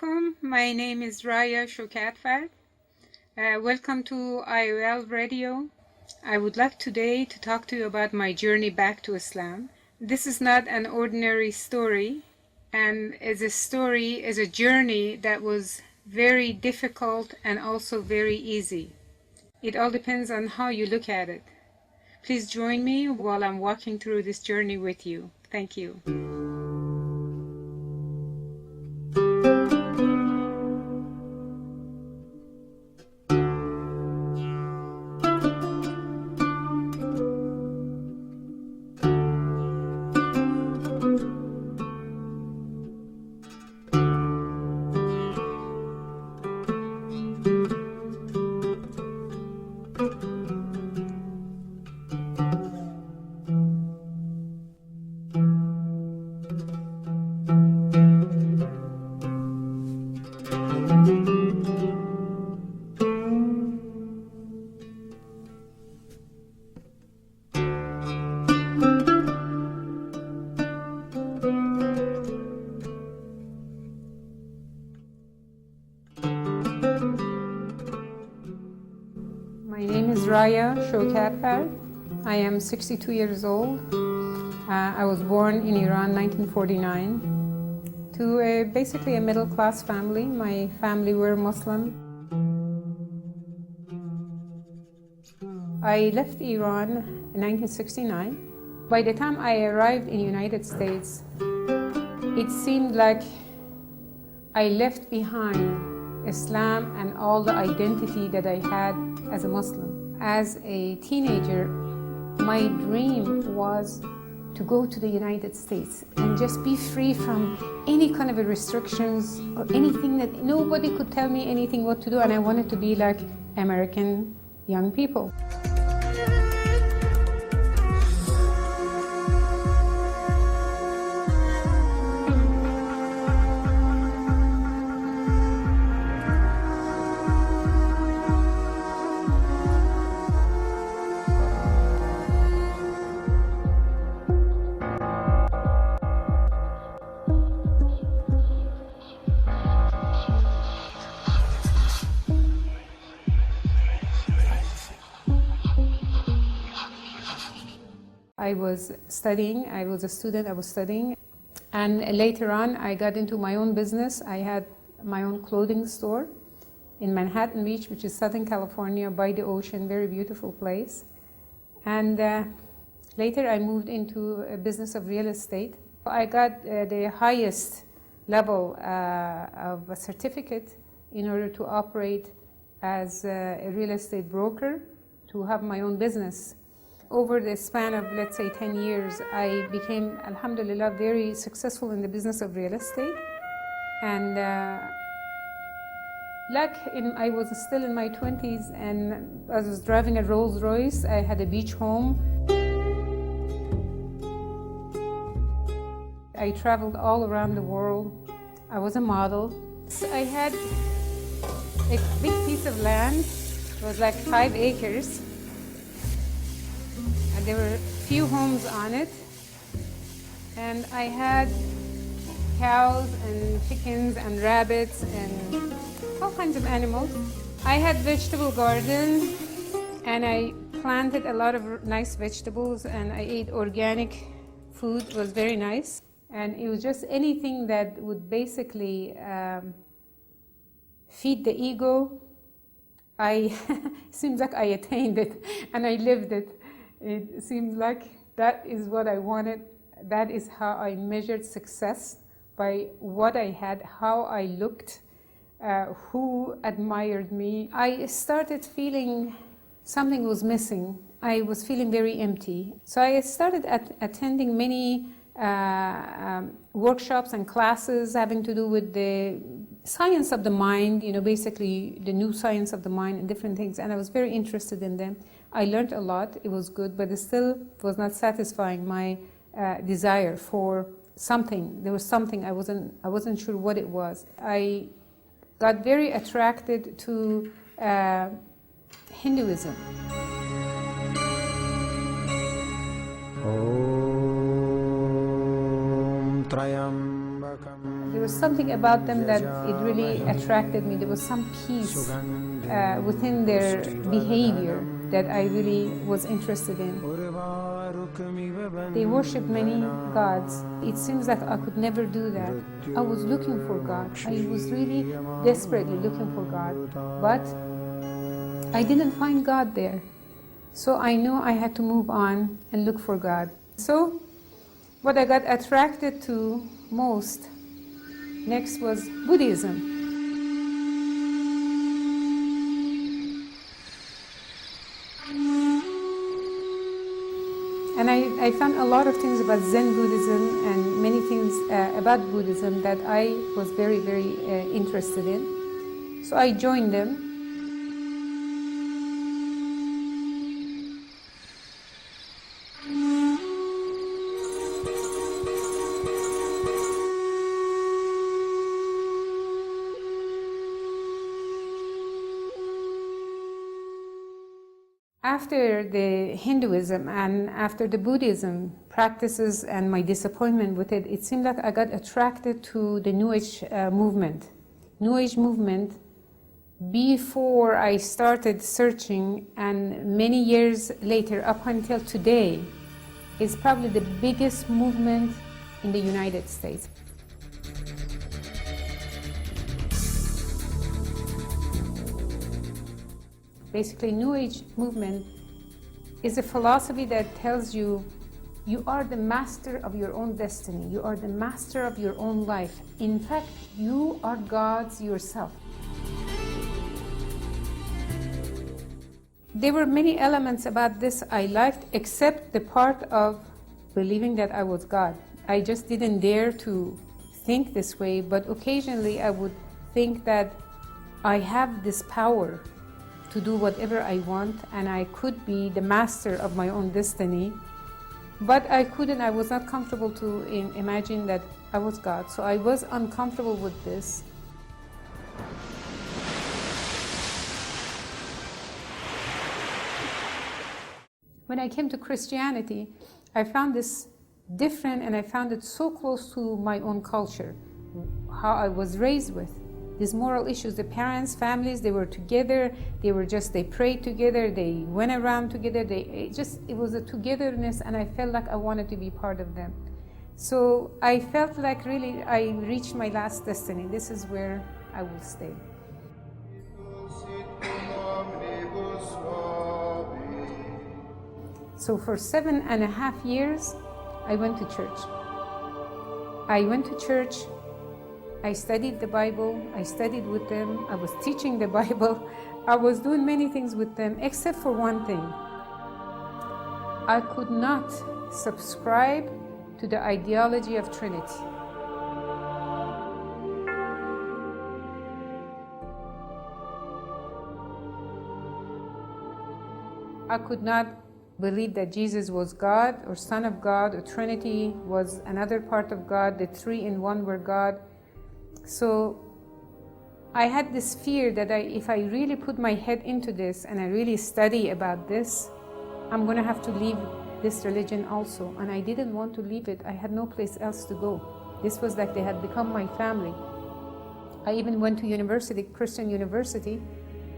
alaikum. My name is Raya Shokatfat. Welcome to IOL Radio. I would like today to talk to you about my journey back to Islam. This is not an ordinary story, and is a journey that was very difficult and also very easy. It all depends on how you look at it. Please join me while I'm walking through this journey with you. Thank you. My name is Raya Shokatfat. I am 62 years old. I was born in Iran 1949 to basically a middle-class family. My family were Muslim. I left Iran in 1969. By the time I arrived in the United States, it seemed like I left behind Islam and all the identity that I had as a Muslim. As a teenager, my dream was to go to the United States and just be free from any kind of restrictions or anything, that nobody could tell me anything what to do, and I wanted to be like American young people. I was studying, I was a student, I was studying, and later on I got into my own business. I had my own clothing store in Manhattan Beach, which is Southern California, by the ocean, very beautiful place. And later I moved into a business of real estate. I got the highest level of a certificate in order to operate as a real estate broker, to have my own business. Over the span of, let's say, 10 years, I became, alhamdulillah, very successful in the business of real estate. And I was still in my 20s, and I was driving a Rolls Royce. I had a beach home. I traveled all around the world. I was a model. So I had a big piece of land. It was like 5 acres. And there were few homes on it. And I had cows and chickens and rabbits and all kinds of animals. I had vegetable garden, and I planted a lot of nice vegetables, and I ate organic food. It was very nice. And it was just anything that would basically feed the ego. Seems like I attained it and I lived it. It seems like that is what I wanted. That is how I measured success, by what I had, how I looked, who admired me. I started feeling something was missing. I was feeling very empty. So I started attending many workshops and classes having to do with the science of the mind, basically the new science of the mind and different things, and I was very interested in them. I learned a lot, it was good, but it still was not satisfying my desire for something. There was something, I wasn't sure what it was. I got very attracted to Hinduism. There was something about them that it really attracted me. There was some peace within their behavior that I really was interested in. They worship many gods. It seems like I could never do that. I was looking for God. I was really desperately looking for God. But I didn't find God there. So I knew I had to move on and look for God. So what I got attracted to most next was Buddhism. And I found a lot of things about Zen Buddhism and many things about Buddhism that I was very, very interested in. So I joined them. After the Hinduism and after the Buddhism practices and my disappointment with it, it seemed like I got attracted to the New Age movement. New Age movement, before I started searching and many years later, up until today, is probably the biggest movement in the United States. Basically, New Age movement is a philosophy that tells you you are the master of your own destiny. You are the master of your own life. In fact, you are God's yourself. There were many elements about this I liked, except the part of believing that I was God. I just didn't dare to think this way, but occasionally I would think that I have this power to do whatever I want, and I could be the master of my own destiny. But I was not comfortable to imagine that I was God. So I was uncomfortable with this. When I came to Christianity, I found this different, and I found it so close to my own culture, how I was raised with. These moral issues, the parents, families, they were together, they prayed together, they went around together, it was a togetherness, and I felt like I wanted to be part of them. So I felt like really I reached my last destiny. This is where I will stay. So for 7.5 years, I went to church. I studied the Bible, I studied with them, I was teaching the Bible, I was doing many things with them, except for one thing. I could not subscribe to the ideology of Trinity. I could not believe that Jesus was God or Son of God, or Trinity was another part of God, the three in one were God. So I had this fear that if I really put my head into this and I really study about this, I'm going to have to leave this religion also. And I didn't want to leave it. I had no place else to go. This was like they had become my family. I even went to university, Christian university,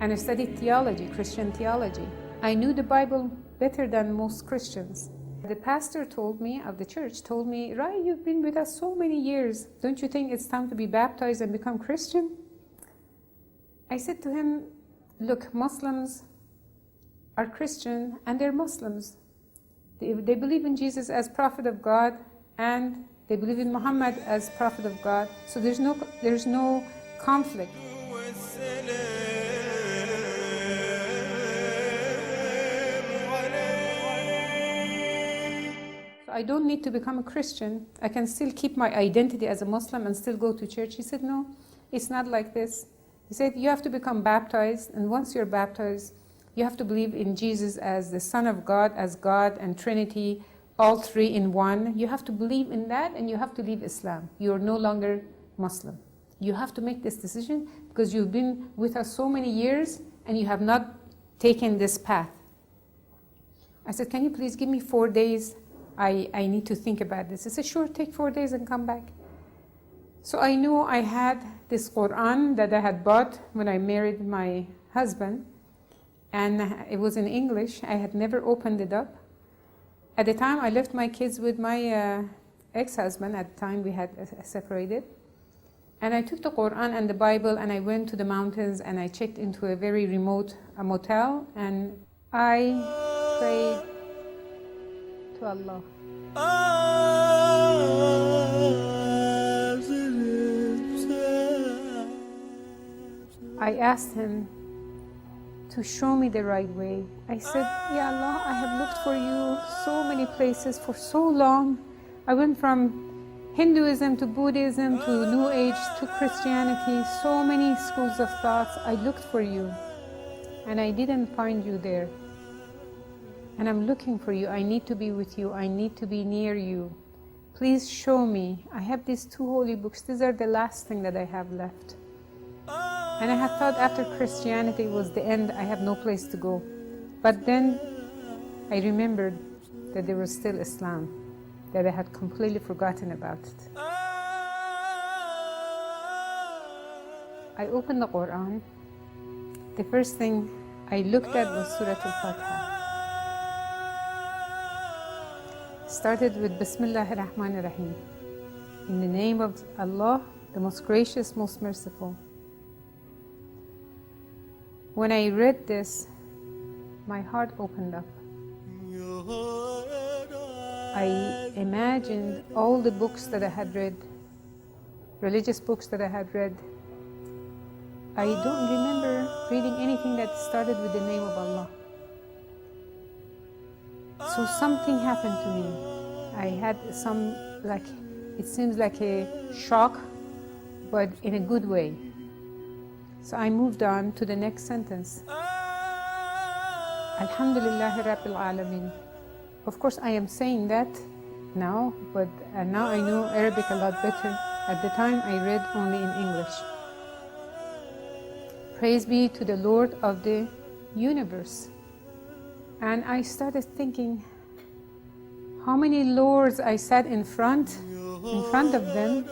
and I studied theology, Christian theology. I knew the Bible better than most Christians. The pastor of the church told me, Rai, you've been with us so many years. Don't you think it's time to be baptized and become Christian? I said to him, look, Muslims are Christian and they're Muslims. They believe in Jesus as prophet of God, and they believe in Muhammad as prophet of God. So there's no conflict. I don't need to become a Christian. I can still keep my identity as a Muslim and still go to church. He said, no, it's not like this. He said, you have to become baptized, and once you're baptized, you have to believe in Jesus as the Son of God, as God and Trinity, all three in one. You have to believe in that, and you have to leave Islam. You're no longer Muslim. You have to make this decision because you've been with us so many years and you have not taken this path. I said, can you please give me 4 days? I need to think about this. He said, sure, take 4 days and come back. So I knew I had this Qur'an that I had bought when I married my husband, and it was in English. I had never opened it up. At the time, I left my kids with my ex-husband. At the time, we had separated. And I took the Qur'an and the Bible, and I went to the mountains, and I checked into a very remote motel, and I prayed to Allah. I asked him to show me the right way. I said, Ya Allah, I have looked for you so many places for so long. I went from Hinduism to Buddhism to New Age to Christianity, so many schools of thoughts. I looked for you and I didn't find you there. And I'm looking for you. I need to be with you. I need to be near you. Please show me. I have these 2 holy books. These are the last thing that I have left. And I had thought after Christianity was the end, I have no place to go. But then I remembered that there was still Islam, that I had completely forgotten about it. I opened the Qur'an. The first thing I looked at was Surah Al-Fatiha. Started with Bismillah ar-Rahman ar-Rahim. In the name of Allah, the most gracious, most merciful. When I read this, my heart opened up. I imagined all the books that I had read, religious books that I had read. I don't remember reading anything that started with the name of Allah. So something happened to me. I had some, it seems like a shock, but in a good way. So I moved on to the next sentence. Alhamdulillahi Rabbil Alameen. Of course, I am saying that now, but now I know Arabic a lot better. At the time, I read only in English. Praise be to the Lord of the universe. And I started thinking how many lords I sat in front of them,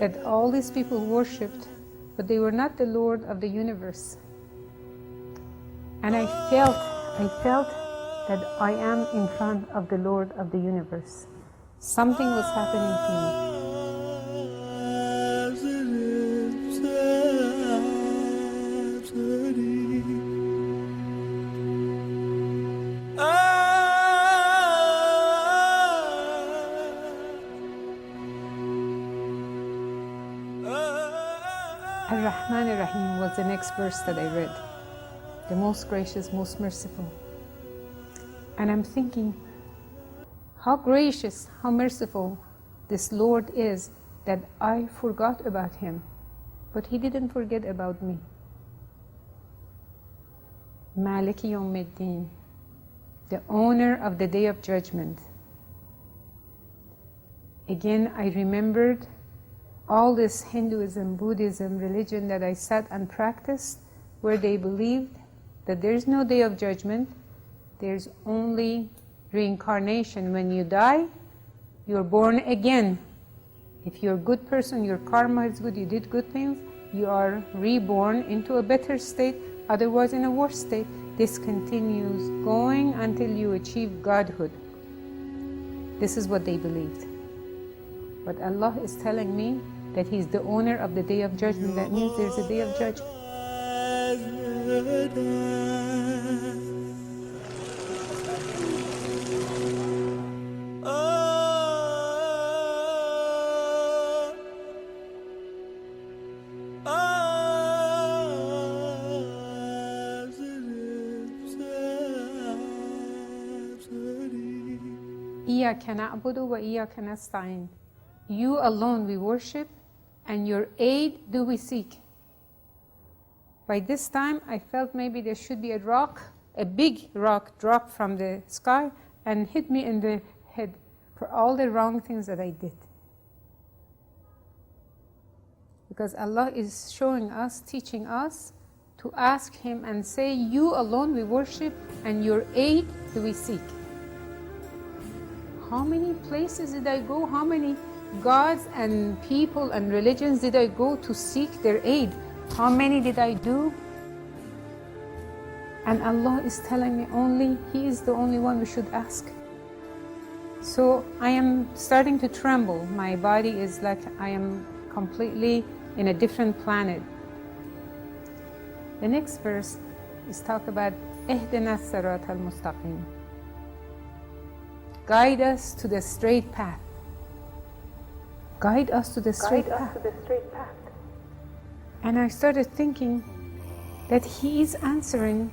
that all these people worshipped, but they were not the Lord of the universe. And I felt that I am in front of the Lord of the universe. Something was happening to me. Ar-Rahman ar-Rahim was the next verse that I read. The most gracious, most merciful. And I'm thinking, how gracious, how merciful this Lord is that I forgot about Him, but He didn't forget about me. Maliki Yawmiddin, the owner of the Day of Judgment. Again, I remembered all this Hinduism, Buddhism, religion that I sat and practiced, where they believed that there's no Day of Judgment, there's only reincarnation. When you die, you're born again. If you're a good person, your karma is good, you did good things, you are reborn into a better state, otherwise in a worse state. This continues going until you achieve Godhood. This is what they believed. But Allah is telling me that He's the owner of the Day of Judgment. That means there's a Day of Judgment. إِيَّاكَ نَعْبُدُ وَإِيَّاكَ نَسْتَعِينُ. You alone we worship, and your aid do we seek. By this time, I felt maybe there should be a rock, a big rock drop from the sky and hit me in the head for all the wrong things that I did. Because Allah is showing us, teaching us to ask Him and say, you alone we worship, and your aid do we seek. How many places did I go? How many gods and people and religions did I go to seek their aid? How many did I do? And Allah is telling me only He is the only one we should ask. So I am starting to tremble. My body is like I am completely in a different planet. The next verse is talk about اهدنا الصراط المستقيم. Guide us to the straight path. Guide us to the straight path. And I started thinking that He is answering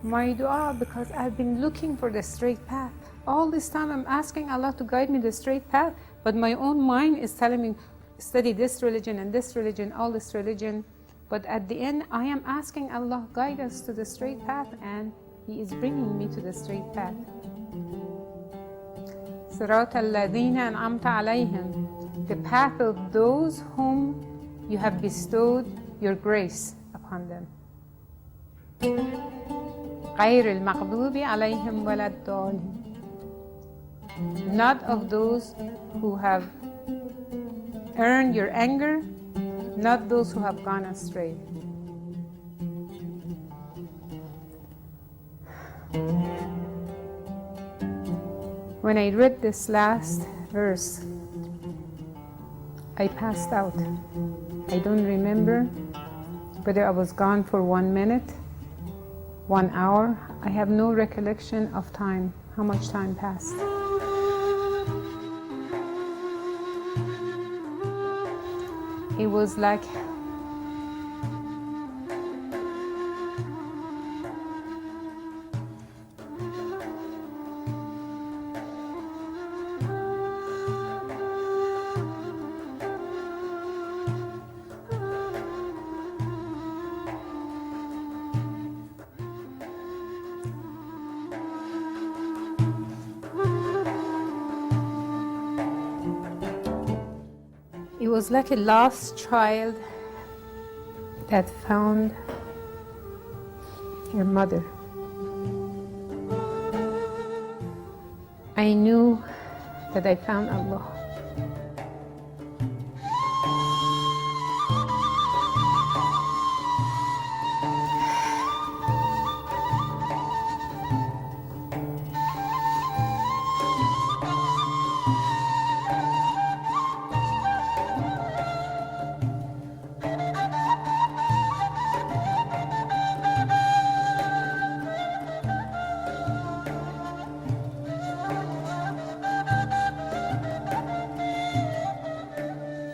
my dua because I've been looking for the straight path. All this time I'm asking Allah to guide me the straight path, but my own mind is telling me, study this religion and this religion, all this religion. But at the end, I am asking Allah, guide us to the straight path, and He is bringing me to the straight path. صراط الذين أنعمت عليهم, the path of those whom you have bestowed your grace upon them. غير المغضوب عليهم ولا الضالين, not of those who have earned your anger, not those who have gone astray. When I read this last verse, I passed out. I don't remember whether I was gone for 1 minute, 1 hour. I have no recollection of time, how much time passed. It was like a lost child that found her mother. I knew that I found Allah.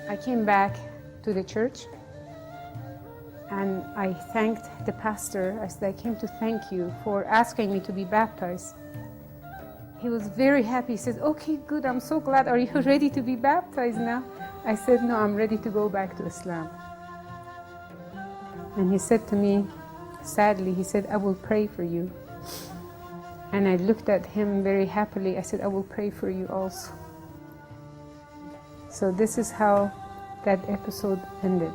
I came back to the church and I thanked the pastor. I said, I came to thank you for asking me to be baptized. He was very happy. He said, okay, good, I'm so glad. Are you ready to be baptized now? I said, no, I'm ready to go back to Islam. And he said to me, sadly, he said, I will pray for you. And I looked at him very happily. I said, I will pray for you also. So this is how that episode ended.